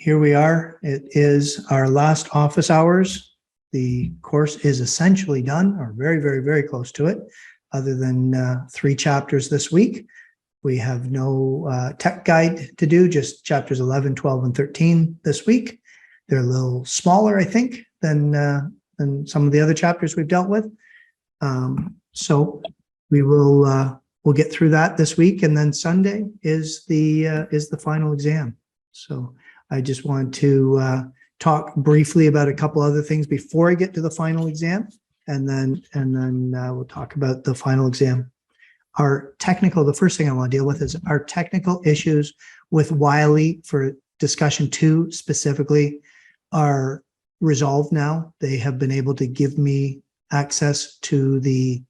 here we are. It is our last office hours. The course is essentially done, or very, very, very close to it, other than 3 chapters this week. We have no tech guide to do, just chapters 11, 12, and 13 this week. They're a little smaller, I think, than some of the other chapters we've dealt with. So we will we'll get through that this week, and then Sunday is the final exam. So I just want to talk briefly about a couple other things before I get to the final exam, and then we'll talk about the final exam. The first thing I want to deal with is our technical issues with Wiley for discussion 2 specifically are resolved now. They have been able to give me access to the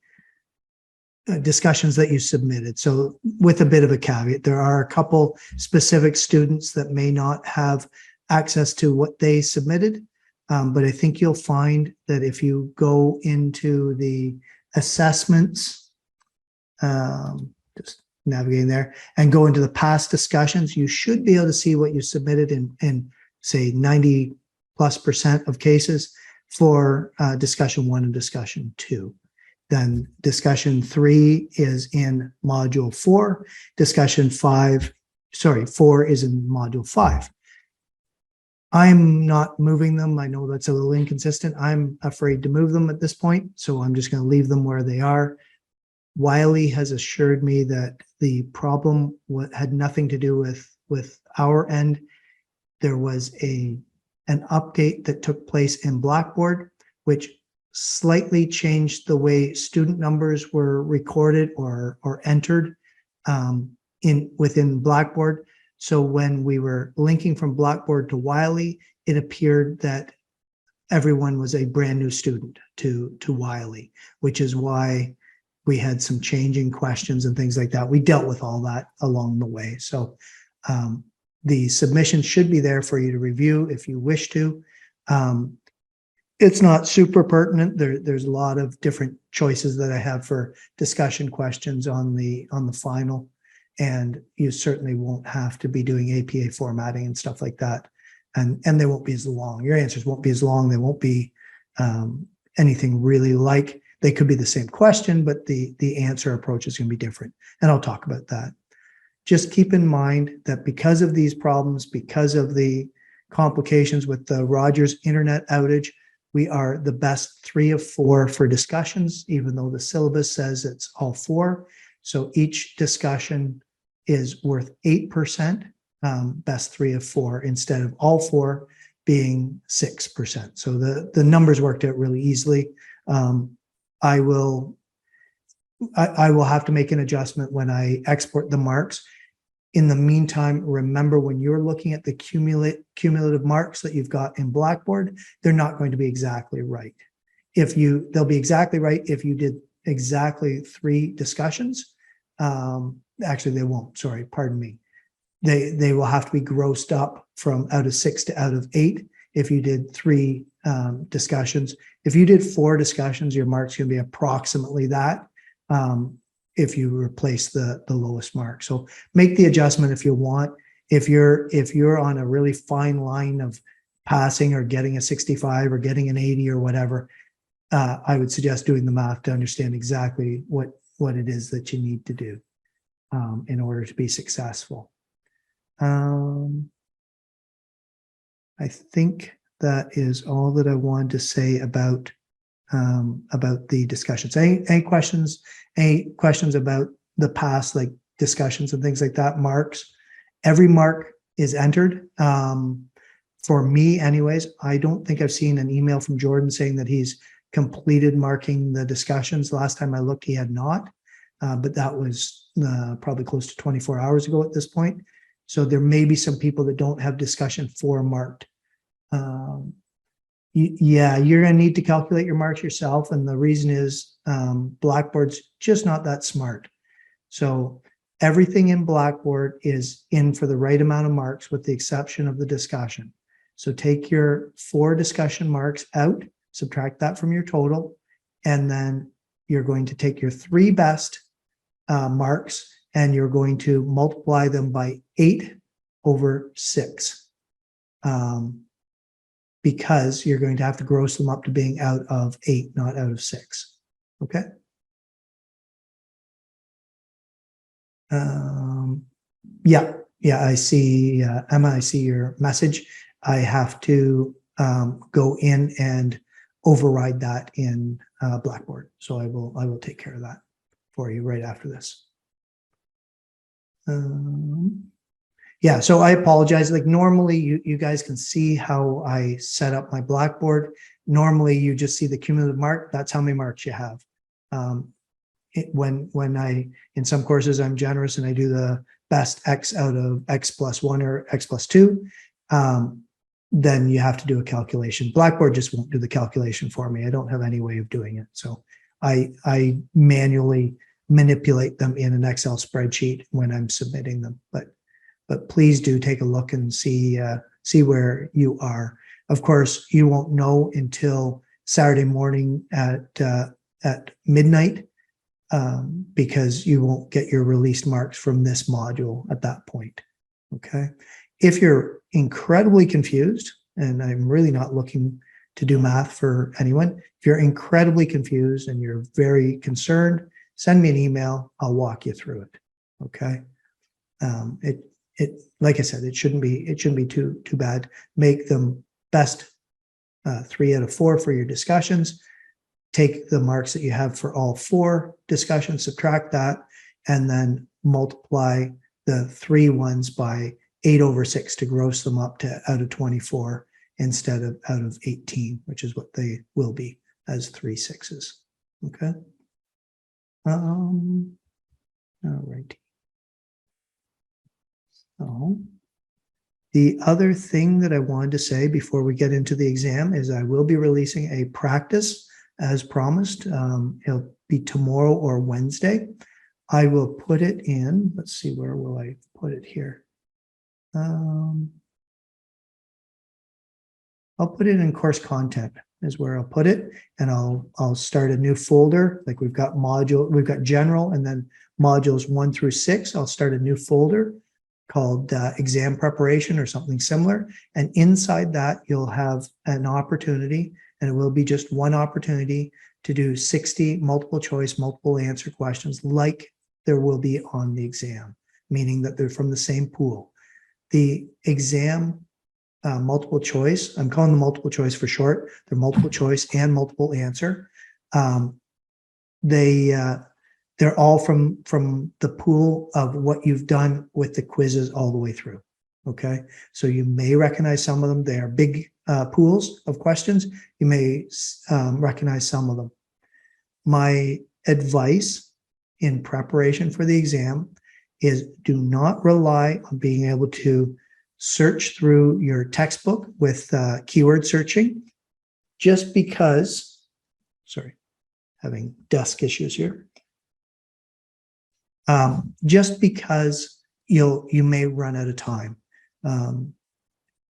discussions that you submitted. So with a bit of a caveat, there are a couple specific students that may not have access to what they submitted. But I think you'll find that if you go into the assessments, just navigating there, and go into the past discussions, you should be able to see what you submitted in say 90+% of cases for discussion 1 and discussion 2. Then discussion 3 is in module 4. Discussion 4 is in module 5. I'm not moving them. I know that's a little inconsistent. I'm afraid to move them at this point, so I'm just going to leave them where they are. Wiley has assured me that the problem had nothing to do with our end. There was an update that took place in Blackboard, which slightly changed the way student numbers were recorded or entered within Blackboard. So when we were linking from Blackboard to Wiley, it appeared that everyone was a brand new student to Wiley, which is why we had some changing questions and things like that. We dealt with all that along the way. So the submission should be there for you to review if you wish to. It's not super pertinent. There's a lot of different choices that I have for discussion questions on the final, and you certainly won't have to be doing APA formatting and stuff like that. And they won't be as long. Your answers won't be as long. They won't be anything really like. They could be the same question, but the answer approach is going to be different. And I'll talk about that. Just keep in mind that because of these problems, because of the complications with the Rogers internet outage, we are the best 3 of 4 for discussions, even though the syllabus says it's all 4. So each discussion is worth 8%, best 3 of 4, instead of all 4 being 6%. So the numbers worked out really easily. I will have to make an adjustment when I export the marks. In the meantime, remember when you're looking at the cumulative marks that you've got in Blackboard, they're not going to be exactly right. They'll be exactly right if you did exactly 3 discussions. Actually, they won't. Sorry, pardon me. They will have to be grossed up from out of 6 to out of 8 if you did 3 discussions. If you did 4 discussions, your mark's going to be approximately that. If you replace the lowest mark. So make the adjustment if you want. If you're on a really fine line of passing or getting a 65 or getting an 80 or whatever, I would suggest doing the math to understand exactly what it is that you need to do in order to be successful. I think that is all that I wanted to say about the discussions. Any questions? Any questions about the past, like discussions and things like that? Marks. Every mark is entered. For me, anyways, I don't think I've seen an email from Jordan saying that he's completed marking the discussions. Last time I looked, he had not, but that was probably close to 24 hours ago at this point. So there may be some people that don't have discussion 4 marked. Yeah, you're going to need to calculate your marks yourself. And the reason is Blackboard's just not that smart. So everything in Blackboard is in for the right amount of marks with the exception of the discussion. So take your 4 discussion marks out, subtract that from your total, and then you're going to take your 3 best marks and you're going to multiply them by 8/6. because you're going to have to gross them up to being out of 8, not out of 6. Okay. Yeah, I see, Emma, I see your message. I have to go in and override that in Blackboard. So I will take care of that for you right after this. Yeah, so I apologize. Like normally you guys can see how I set up my Blackboard. Normally you just see the cumulative mark. That's how many marks you have. When I, in some courses, I'm generous and I do the best X out of X plus 1 or X plus 2, then you have to do a calculation. Blackboard just won't do the calculation for me. I don't have any way of doing it. So I manually manipulate them in an Excel spreadsheet when I'm submitting them. But please do take a look and see where you are. Of course, you won't know until Saturday morning at midnight, because you won't get your released marks from this module at that point. Okay. If you're incredibly confused, and I'm really not looking to do math for anyone, if you're incredibly confused and you're very concerned, send me an email. I'll walk you through it. Okay. Like I said, it shouldn't be too bad. Make them best 3 out of 4 for your discussions. Take the marks that you have for all 4 discussions, subtract that, and then multiply the 3 ones by 8/6 to gross them up to out of 24 instead of out of 18, which is what they will be as 3 6s. Okay. All right. So the other thing that I wanted to say before we get into the exam is I will be releasing a practice as promised. It'll be tomorrow or Wednesday. I will put it in, let's see, where will I put it here? I'll put it in course content is where I'll put it, and I'll start a new folder. Like we've got general and then modules 1 through 6. I'll start a new folder called exam preparation or something similar. And inside that, you'll have an opportunity, and it will be just one opportunity to do 60 multiple choice, multiple answer questions like there will be on the exam, meaning that they're from the same pool. The exam multiple choice, I'm calling them multiple choice for short. They're multiple choice and multiple answer. They're all from the pool of what you've done with the quizzes all the way through. Okay, so you may recognize some of them. They are big pools of questions. You may recognize some of them. My advice in preparation for the exam is do not rely on being able to search through your textbook with keyword searching just because, sorry, having desk issues here. Just because you may run out of time.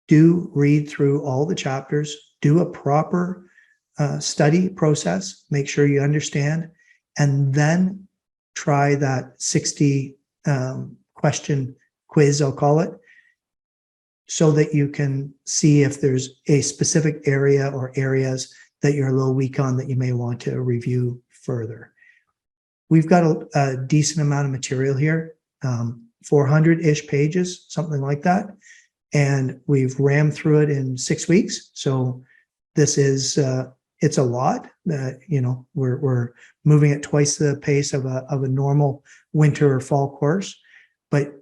Do read through all the chapters, do a proper study process, make sure you understand, and then try that 60 question quiz, I'll call it, so that you can see if there's a specific area or areas that you're a little weak on that you may want to review further. We've got a decent amount of material here, 400-ish pages, something like that. And we've rammed through it in 6 weeks. So this is, it's a lot. We're moving at twice the pace of a normal winter or fall course. But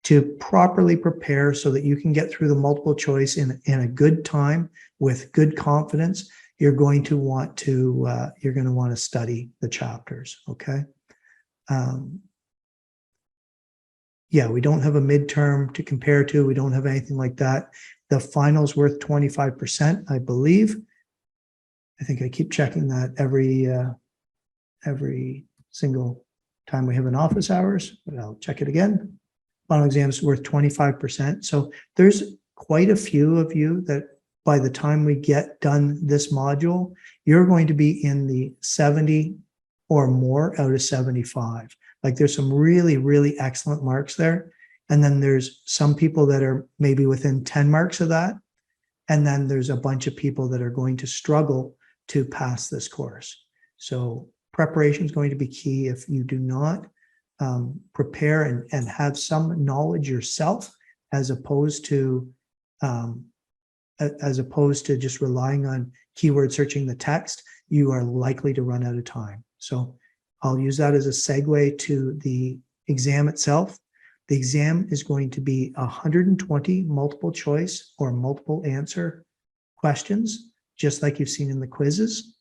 to properly prepare so that you can get through the multiple choice in a good time with good confidence, you're going to want to study the chapters. Okay. Yeah, we don't have a midterm to compare to. We don't have anything like that. The final's worth 25%, I believe. I think I keep checking that every single time we have an office hours, but I'll check it again. Final exam is worth 25%. So there's quite a few of you that by the time we get done this module, you're going to be in the 70 or more out of 75. Like there's some really, really excellent marks there. And then there's some people that are maybe within 10 marks of that. And then there's a bunch of people that are going to struggle to pass this course. So preparation is going to be key. If you do not prepare and have some knowledge yourself, as opposed to just relying on keyword searching the text, you are likely to run out of time. So I'll use that as a segue to the exam itself. The exam is going to be 120 multiple choice or multiple answer questions, just like you've seen in the quizzes,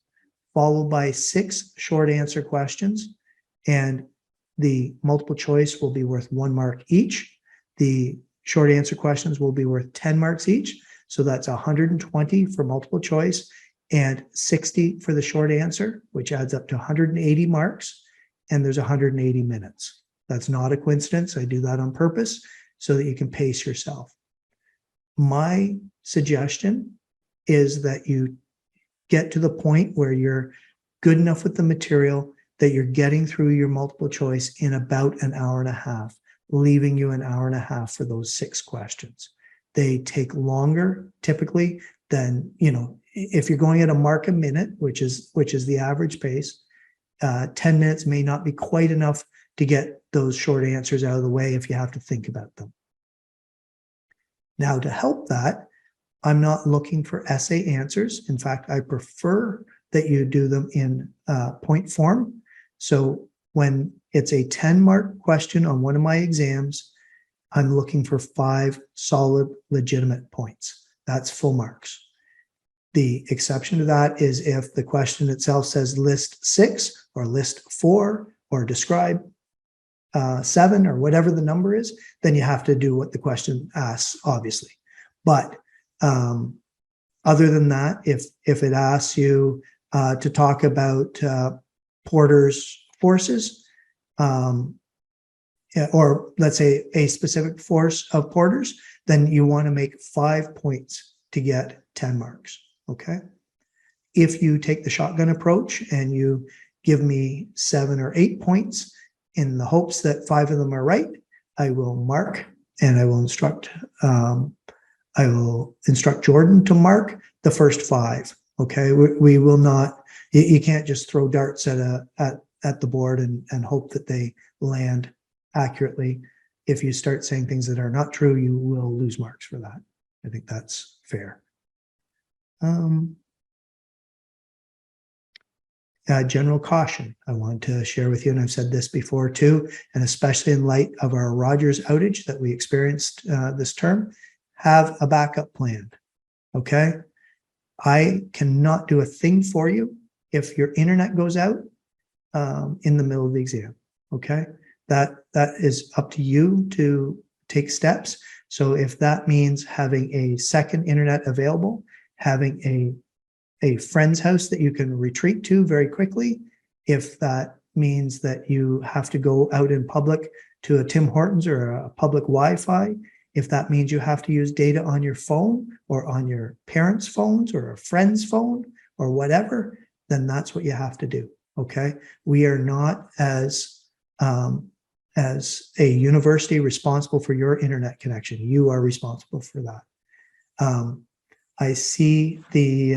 followed by 6 short answer questions. And the multiple choice will be worth 1 mark each. The short answer questions will be worth 10 marks each. So that's 120 for multiple choice and 60 for the short answer, which adds up to 180 marks. And there's 180 minutes. That's not a coincidence. I do that on purpose so that you can pace yourself. My suggestion is that you get to the point where you're good enough with the material that you're getting through your multiple choice in about an hour and a half, leaving you an hour and a half for those 6 questions. They take longer typically than, if you're going at a mark a minute, which is the average pace, 10 minutes may not be quite enough to get those short answers out of the way if you have to think about them. Now, to help that, I'm not looking for essay answers. In fact, I prefer that you do them in point form. So when it's a 10-mark question on one of my exams, I'm looking for 5 solid, legitimate points. That's full marks. The exception to that is if the question itself says list 6 or list 4 or describe 7 or whatever the number is, then you have to do what the question asks, obviously. But other than that, if it asks you to talk about Porter's forces, or let's say a specific force of Porter's, then you want to make 5 points to get 10 marks, okay? If you take the shotgun approach and you give me 7 or 8 points in the hopes that 5 of them are right, I will mark and I will instruct Jordan to mark the first 5, okay? We will not, you can't just throw darts at the board and hope that they land accurately. If you start saying things that are not true, you will lose marks for that. I think that's fair. General caution I want to share with you, and I've said this before too, and especially in light of our Rogers outage that we experienced this term, have a backup plan, okay? I cannot do a thing for you if your internet goes out in the middle of the exam, okay? That is up to you to take steps. So if that means having a second internet available, having a friend's house that you can retreat to very quickly, if that means that you have to go out in public to a Tim Hortons or a public Wi-Fi, if that means you have to use data on your phone or on your parents' phones or a friend's phone or whatever, then that's what you have to do, okay? We are not as a university responsible for your internet connection. You are responsible for that. I see the,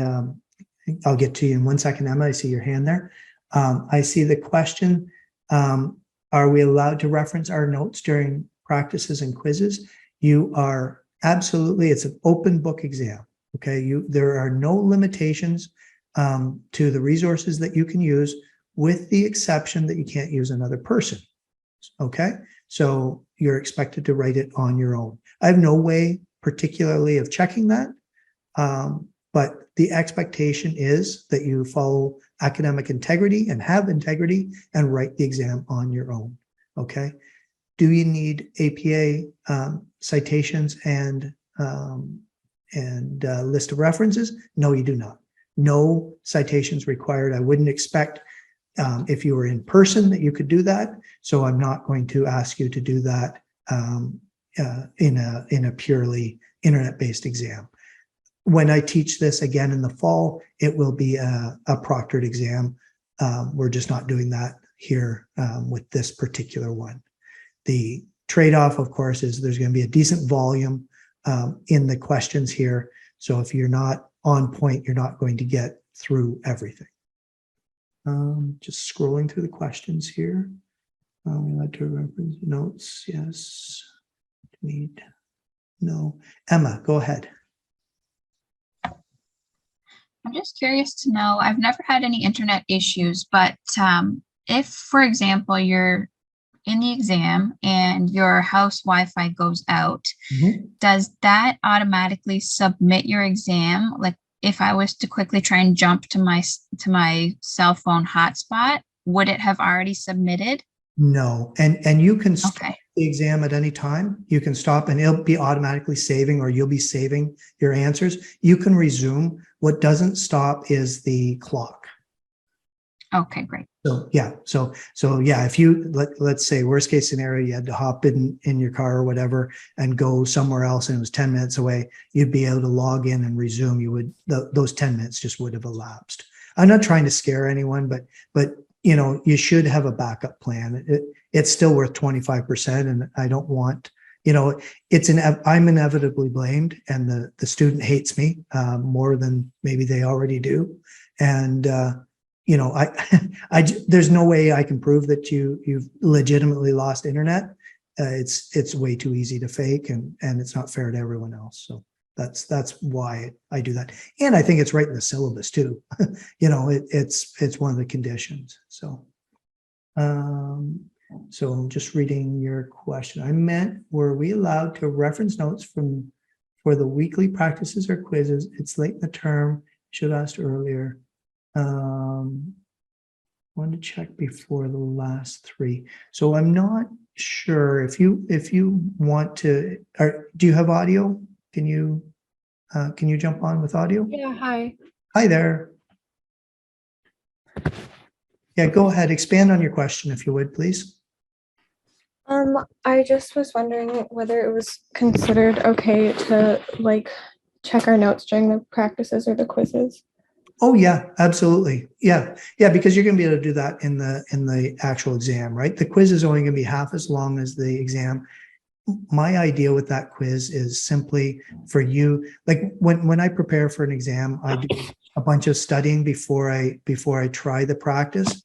I'll get to you in 1 second, Emma. I see your hand there. I see the question, are we allowed to reference our notes during practices and quizzes? You are absolutely, it's an open book exam, okay? There are no limitations to the resources that you can use, with the exception that you can't use another person, okay? So you're expected to write it on your own. I have no way particularly of checking that, but the expectation is that you follow academic integrity and have integrity and write the exam on your own, okay? Do you need APA citations and list of references? No, you do not. No citations required. I wouldn't expect if you were in person that you could do that. So I'm not going to ask you to do that in a purely internet-based exam. When I teach this again in the fall, it will be a proctored exam. We're just not doing that here with this particular one. The trade-off, of course, is there's going to be a decent volume in the questions here. So if you're not on point, you're not going to get through everything. Just scrolling through the questions here. We like to reference notes. Yes. Need. No. Emma, go ahead. I'm just curious to know, I've never had any internet issues, but if, for example, you're in the exam and your house Wi-Fi goes out, does that automatically submit your exam? Like if I was to quickly try and jump to my cell phone hotspot, would it have already submitted? No, and you can stop the exam at any time. You can stop and it'll be automatically saving, or you'll be saving your answers. You can resume. What doesn't stop is the clock. Okay, great. So yeah, so yeah, if you let's say worst case scenario, you had to hop in your car or whatever and go somewhere else, and it was 10 minutes away, you'd be able to log in and resume. You would those 10 minutes just would have elapsed. I'm not trying to scare anyone, but you know, you should have a backup plan. It's still worth 25%, and I don't want, you know, I'm inevitably blamed, and the student hates me more than maybe they already do, and you know, there's no way I can prove that you've legitimately lost internet. It's way too easy to fake, and it's not fair to everyone else. So that's why I do that, and I think it's right in the syllabus too. You know, it's one of the conditions. So, so I'm just reading your question. I meant, were we allowed to reference notes for the weekly practices or quizzes? It's late in the term. Should have asked earlier. Wanted to check before the last three. So I'm not sure if you want to. Do you have audio? Can you jump on with audio? Yeah, hi. Hi there. Yeah, go ahead. Expand on your question if you would, please. I just was wondering whether it was considered okay to like check our notes during the practices or the quizzes. Oh yeah, absolutely. Yeah, because you're going to be able to do that in the actual exam, right? The quiz is only going to be half as long as the exam. My idea with that quiz is simply for you, like when I prepare for an exam, I do a bunch of studying before I try the practice.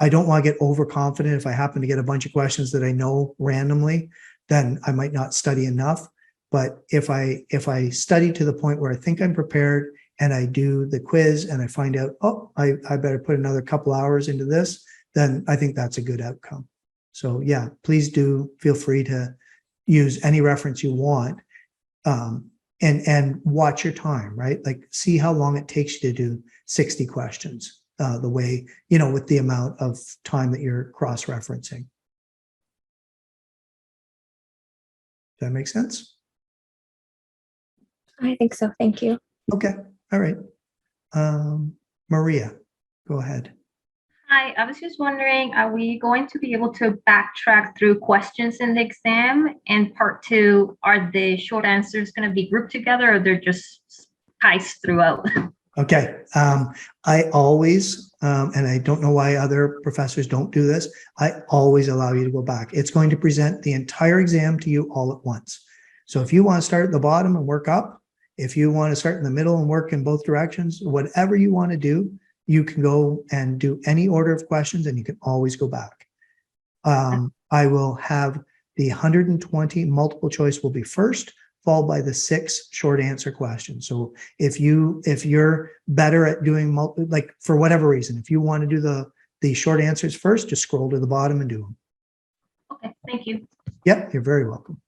I don't want to get overconfident. If I happen to get a bunch of questions that I know randomly, then I might not study enough. But if I study to the point where I think I'm prepared, and I do the quiz and I find out, oh, I better put another couple hours into this, then I think that's a good outcome. So yeah, please do feel free to use any reference you want, and watch your time, right? Like see how long it takes you to do 60 questions, the way, you know, with the amount of time that you're cross-referencing. Does that make sense? I think so. Thank you. Okay. All right. Maria, go ahead. Hi, I was just wondering, are we going to be able to backtrack through questions in the exam? And part two, are the short answers going to be grouped together, or they're just spiced throughout? Okay. I always, and I don't know why other professors don't do this, I always allow you to go back. It's going to present the entire exam to you all at once. So if you want to start at the bottom and work up, if you want to start in the middle and work in both directions, whatever you want to do, you can go and do any order of questions, and you can always go back. I will have the 120 multiple choice will be first, followed by the 6 short answer questions. So if you're better at doing like for whatever reason, if you want to do the short answers first, just scroll to the bottom and do them. Okay, thank you. Yep, you're very welcome.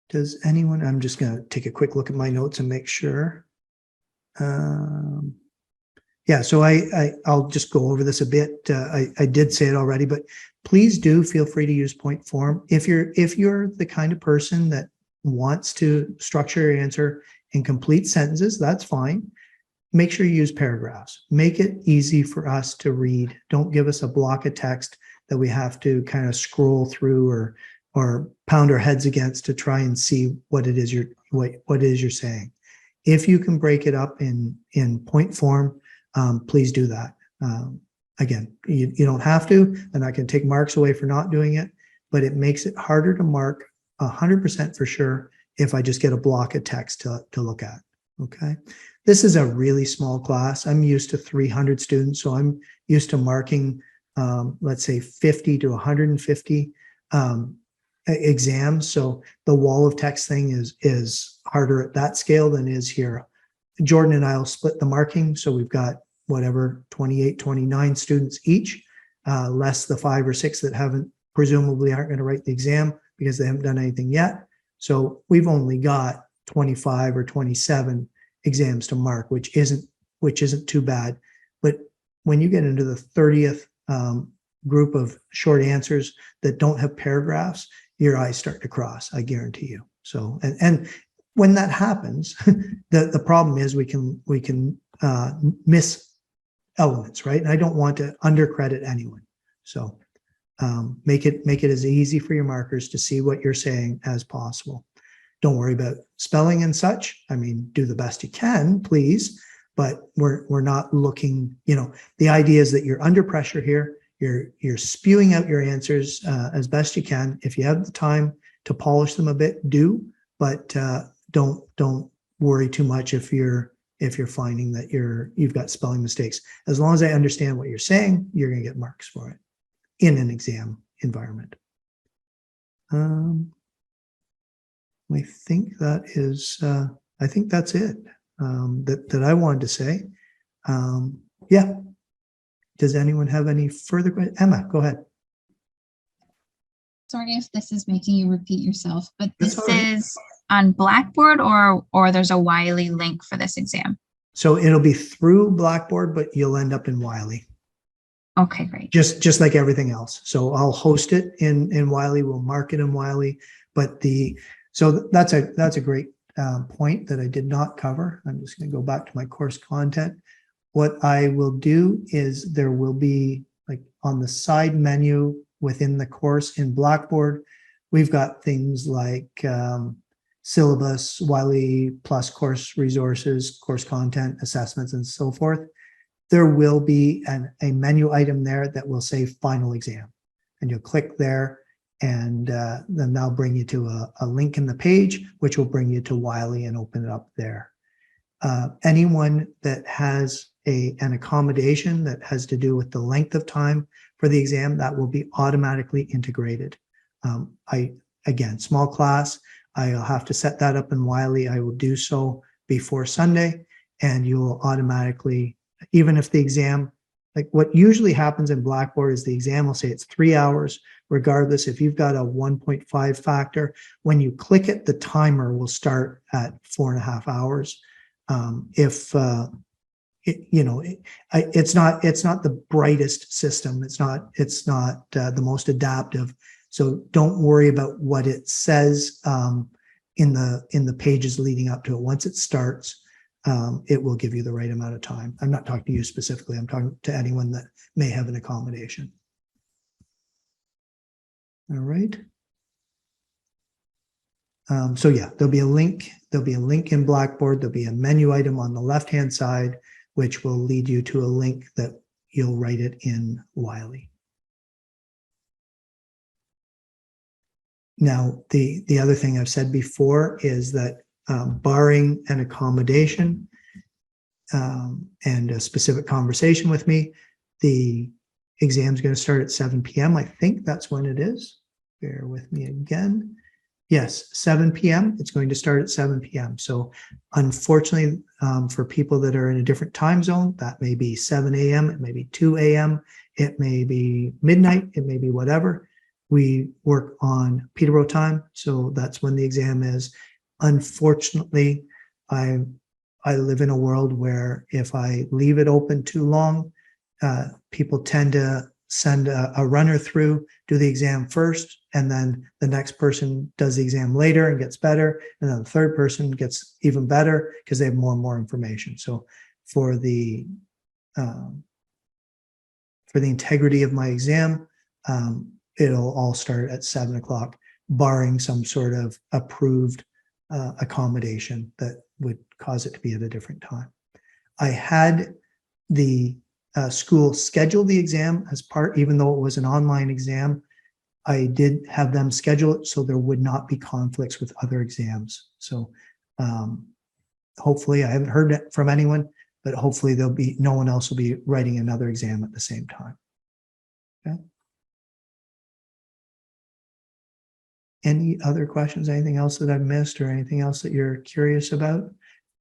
Does anyone, I'm just going to take a quick look at my notes and make sure. Yeah, so I'll just go over this a bit. I did say it already, but please do feel free to use point form. If you're the kind of person that wants to structure your answer in complete sentences, that's fine. Make sure you use paragraphs. Make it easy for us to read. Don't give us a block of text that we have to kind of scroll through or pound our heads against to try and see what it is you're saying. If you can break it up in point form, please do that. Again, you don't have to, and I can take marks away for not doing it, but it makes it harder to mark 100% for sure if I just get a block of text to look at. Okay. This is a really small class. I'm used to 300 students, so I'm used to marking, let's say 50 to 150 exams. So the wall of text thing is harder at that scale than is here. Jordan and I will split the marking. So we've got whatever, 28, 29 students each, less the 5 or 6 that presumably aren't going to write the exam because they haven't done anything yet. So we've only got 25 or 27 exams to mark, which isn't too bad. But when you get into the 30th group of short answers that don't have paragraphs, your eyes start to cross, I guarantee you. So, and when that happens, the problem is we can miss elements, right? And I don't want to undercredit anyone. So make it as easy for your markers to see what you're saying as possible. Don't worry about spelling and such. I mean, do the best you can, please, but we're not looking, the idea is that you're under pressure here. You're spewing out your answers as best you can. If you have the time to polish them a bit, do, but don't worry too much if you're finding that you've got spelling mistakes. As long as I understand what you're saying, you're going to get marks for it in an exam environment. I think that is, I think that's it that I wanted to say. Yeah. Does anyone have any further questions? Emma, go ahead. Sorry if this is making you repeat yourself, but That's this all right. is on Blackboard or there's a Wiley link for this exam? So it'll be through Blackboard, but you'll end up in Wiley. Okay, great. Just like everything else. So I'll host it in Wiley. We'll mark it in Wiley. But so that's a great point that I did not cover. I'm just going to go back to my course content. What I will do is there will be, like, on the side menu within the course in Blackboard, we've got things like syllabus, Wiley plus course resources, course content, assessments, and so forth. There will be a menu item there that will say final exam, and you'll click there, and then that'll bring you to a link in the page, which will bring you to Wiley and open it up there. Anyone that has an accommodation that has to do with the length of time for the exam, that will be automatically integrated. Again, small class, I'll have to set that up in Wiley. I will do so before Sunday, and you will automatically, even if the exam, like what usually happens in Blackboard is the exam will say it's 3 hours, regardless if you've got a 1.5 factor. When you click it, the timer will start at 4.5 hours. It's not the brightest system. It's not the most adaptive. So don't worry about what it says in the pages leading up to it. Once it starts, it will give you the right amount of time. I'm not talking to you specifically. I'm talking to anyone that may have an accommodation. All right. So yeah, there'll be a link. There'll be a link in Blackboard. There'll be a menu item on the left-hand side, which will lead you to a link that you'll write it in Wiley. Now, the other thing I've said before is that barring an accommodation and a specific conversation with me, the exam is going to start at 7 p.m. I think that's when it is. Bear with me again. Yes, 7 p.m. It's going to start at 7 p.m. So unfortunately, for people that are in a different time zone, that may be 7 a.m., it may be 2 a.m., it may be midnight, it may be whatever. We work on Peterborough time, so that's when the exam is. Unfortunately, I live in a world where if I leave it open too long, people tend to send a runner through, do the exam first, and then the next person does the exam later and gets better, and then the third person gets even better because they have more and more information. So for the integrity of my exam, it'll all start at 7 o'clock, barring some sort of approved accommodation that would cause it to be at a different time. I had the school scheduled the exam as part, even though it was an online exam, I did have them schedule it so there would not be conflicts with other exams. So hopefully, I haven't heard it from anyone, but hopefully no one else will be writing another exam at the same time. Okay. Any other questions? Anything else that I've missed or anything else that you're curious about?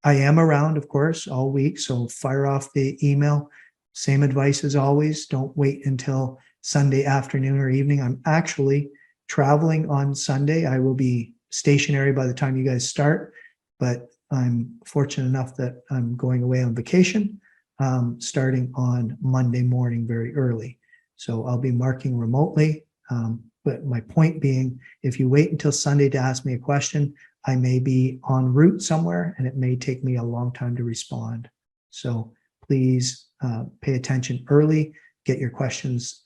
I am around, of course, all week. So fire off the email. Same advice as always. Don't wait until Sunday afternoon or evening. I'm actually traveling on Sunday. I will be stationary by the time you guys start, but I'm fortunate enough that I'm going away on vacation, starting on Monday morning very early. So I'll be marking remotely. But my point being, if you wait until Sunday to ask me a question, I may be en route somewhere and it may take me a long time to respond. So please pay attention early, get your questions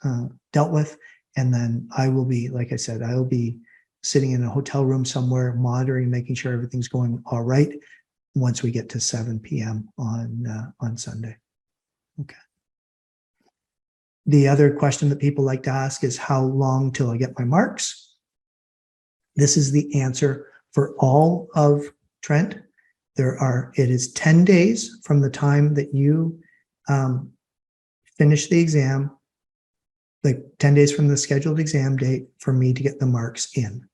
dealt with. And then I will be, like I said, I will be sitting in a hotel room somewhere, monitoring, making sure everything's going all right once we get to 7 p.m. on Sunday. Okay. The other question that people like to ask is how long till I get my marks? This is the answer for all of Trent. It is 10 days from the time that you finish the exam, like 10 days from the scheduled exam date for me to get the marks in.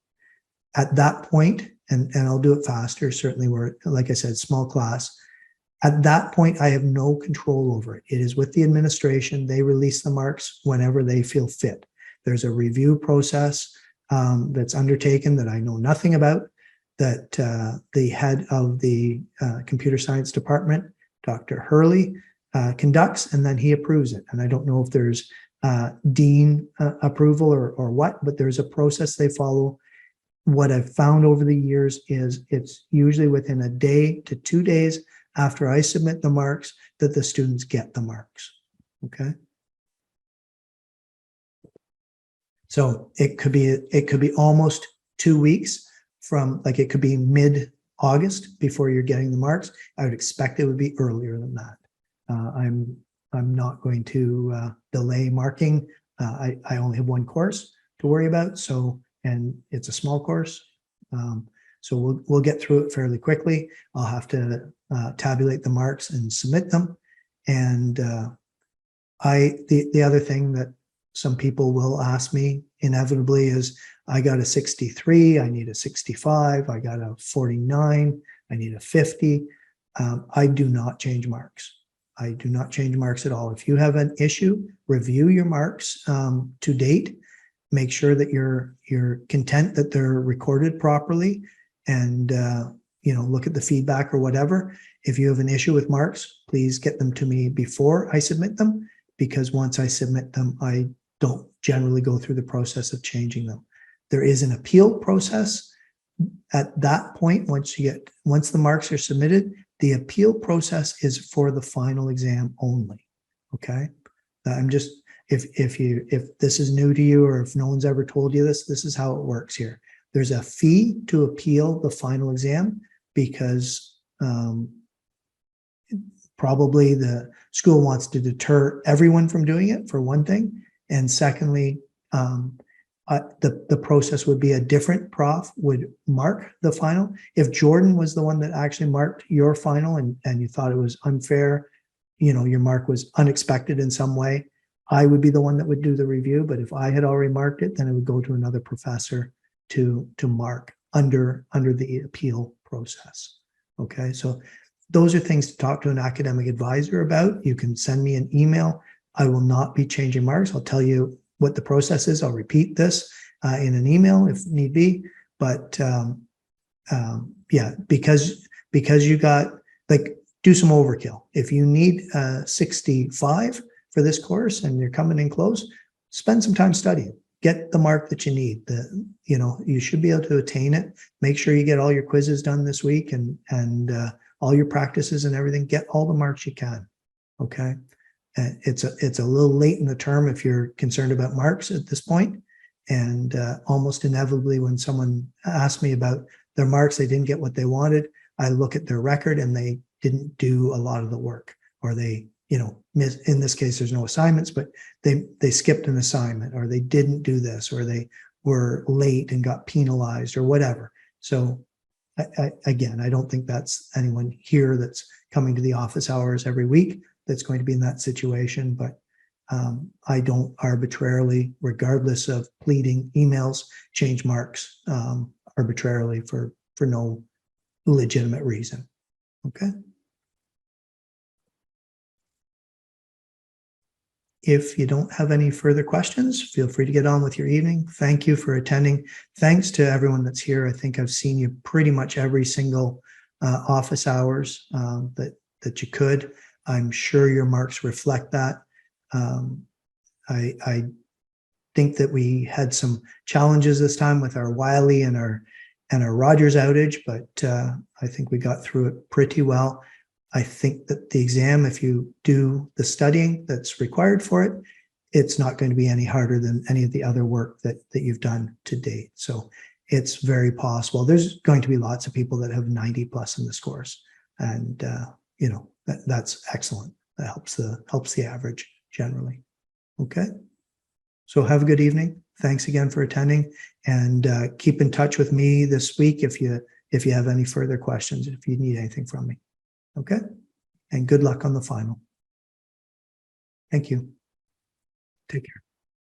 At that point, and I'll do it faster, certainly we're, like I said, small class. At that point, I have no control over it. It is with the administration. They release the marks whenever they feel fit. There's a review process that's undertaken that I know nothing about, that the head of the computer science department, Dr. Hurley, conducts, and then he approves it. And I don't know if there's dean approval or what, but there's a process they follow. What I've found over the years is it's usually within a day to 2 days after I submit the marks that the students get the marks. Okay. So it could be almost 2 weeks from, like, it could be mid-August before you're getting the marks. I would expect it would be earlier than that. I'm not going to delay marking. I only have one course to worry about, so, and it's a small course. So we'll get through it fairly quickly. I'll have to tabulate the marks and submit them. And the other thing that some people will ask me inevitably is, I got a 63, I need a 65, I got a 49, I need a 50. I do not change marks. I do not change marks at all. If you have an issue, review your marks to date. Make sure that you're content that they're recorded properly, and look at the feedback or whatever. If you have an issue with marks, please get them to me before I submit them, because once I submit them, I don't generally go through the process of changing them. There is an appeal process. At that point, once the marks are submitted, the appeal process is for the final exam only. Okay. If this is new to you, or if no one's ever told you this, this is how it works here. There's a fee to appeal the final exam, because probably the school wants to deter everyone from doing it, for one thing. And secondly, the process would be a different prof would mark the final. If Jordan was the one that actually marked your final and you thought it was unfair, your mark was unexpected in some way, I would be the one that would do the review. But if I had already marked it, then it would go to another professor to mark under the appeal process. Okay, so those are things to talk to an academic advisor about. You can send me an email. I will not be changing marks. I'll tell you what the process is. I'll repeat this in an email if need be. But yeah, because you got, like, do some overkill. If you need 65 for this course and you're coming in close, spend some time studying. Get the mark that you need. You should be able to attain it. Make sure you get all your quizzes done this week and all your practices and everything. Get all the marks you can. Okay. It's a little late in the term if you're concerned about marks at this point. And almost inevitably, when someone asks me about their marks, they didn't get what they wanted, I look at their record and they didn't do a lot of the work, or they in this case, there's no assignments, but they skipped an assignment, or they didn't do this, or they were late and got penalized, or whatever. So again, I don't think that's anyone here that's coming to the office hours every week that's going to be in that situation, but I don't arbitrarily, regardless of pleading emails, change marks arbitrarily for no legitimate reason. Okay. If you don't have any further questions, feel free to get on with your evening. Thank you for attending. Thanks to everyone that's here. I think I've seen you pretty much every single office hours that you could. I'm sure your marks reflect that. I think that we had some challenges this time with our Wiley and our Rogers outage, but I think we got through it pretty well. I think that the exam, if you do the studying that's required for it, it's not going to be any harder than any of the other work that you've done to date. So it's very possible. There's going to be lots of people that have 90 plus in this course. And, that's excellent. That helps the average generally. Okay. So have a good evening. Thanks again for attending, and keep in touch with me this week if you have any further questions, if you need anything from me. Okay. And good luck on the final. Thank you. Take care.